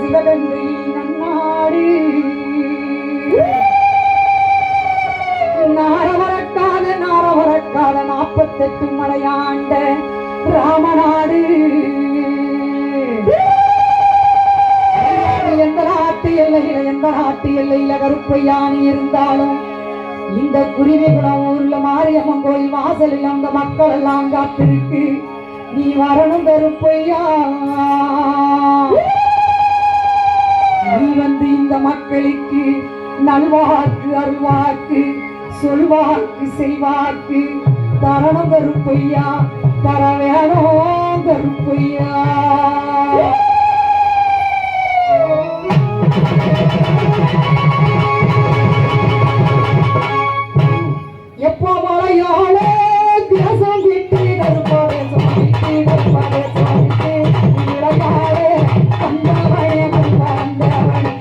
சிவகங்கை நன்னாடு நாரவரக்காத 48 மலையாண்ட ராமநாடு எந்த நாட்டு எல்லையில கருப்பையானி இருந்தாலும் இந்த குருவிகுளம் ஊர்ல மாரியம்மன் கோயில் வாசலில் அந்த மக்கள் எல்லாம் காத்திருக்கு. நீ வரணும் கருப்பையா, நீ வந்து இந்த மக்களுக்கு நல்வாக்கு அருள்வாக்கு சொல்வாக்கு செய்வாக்கு தரணும் கருப்பையா, தர வேணும் கருப்பையா. எப்போ மலையாள தேசம் விட்டு கருப்பாவே சுவாமிக்கு கருப்பாவே சுவாமிக்கு இளையாளே வந்தவனே வந்தவனே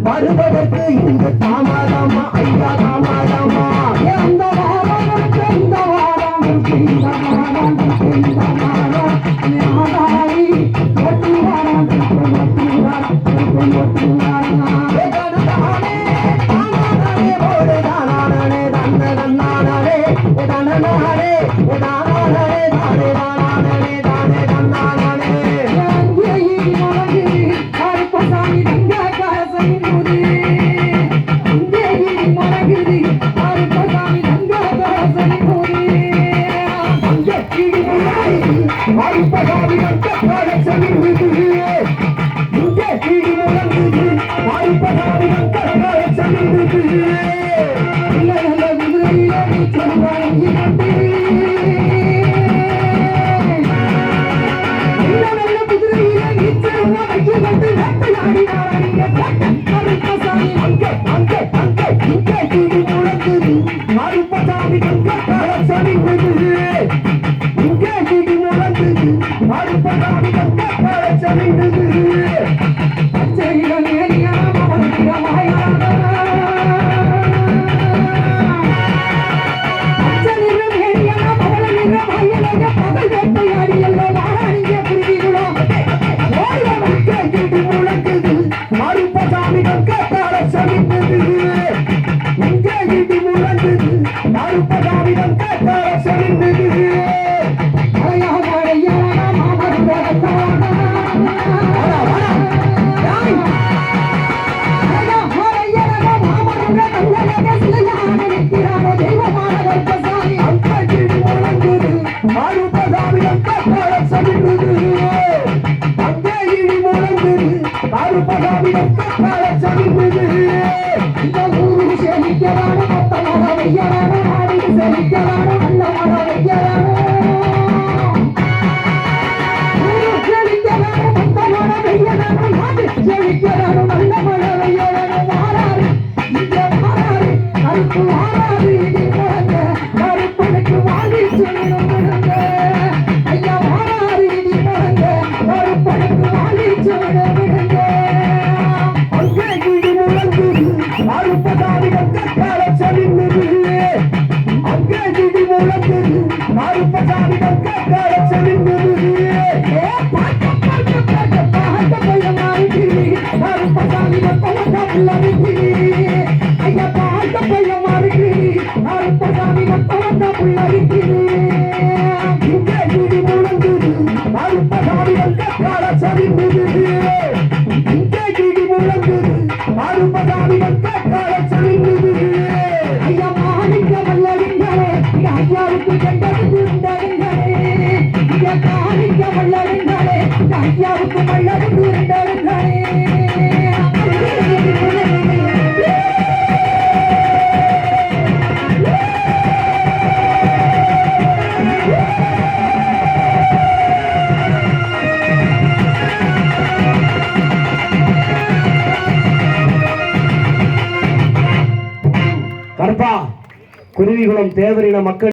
வருவதற்கு இந்த தாமதமா ஐயா தாமதமா எந்த வாரம் எந்த வாரம் இந்த வாரம் இந்த வாரம் ஞானாரி ஒட்டு வாரம் ஒட்டு வாரம் ஒட்டு வாரம் தானே தானே போடு தானே தானே தானே தானே தானே தானே Hey! இந்த ஊரு செழிக்கிறானு மொத்த மழை வெய்யறானு நாடு செழிக்கிறானு நல்ல மழை வெய்யறானு ஊரு செழிக்கிறானு மொத்த மழை வெய்யறானு நாடு செழிக்கிறானு நல்ல மழை வெய்யறானு வாராரு இங்க வாராரு கருப்பு வாராரு இடி முழங்க கருப்பனுக்கு வாங்கி சொல்லணும் விடுங்க ஐயா வாராரு இடி முழங்க கருப்பனுக்கு வாங்கி சொல்லணும் விடுங்க அங்கே இடி முழங்கு அருப்பதாரி கக்கால செலிந்தது அங்கே இடி முழங்கு அருப்பதாரி கக்கால செலிந்தது பாட்ட பையமாரி அருப்பதாரி கக்கால ஐயா பாட்ட பையமாரி அருப்பதாரி கக்கால இங்கே இடி முழங்கு அருப்பதாரி கக்கால செலிந்தது இங்கே இடி முழங்கு அருப்பதாரி கக்கால செலிந்தது ஐயா மாணிக்க வல்லறிஞரே ஐயாவுக்கு கண்டது இருந்தாருங்களே ஐயா காணிக்க வல்லறிஞரே ஐயாவுக்கு வல்லது இருந்தாருங்களே கருப்பா குருவிகுளம் தேவரின மக்கள்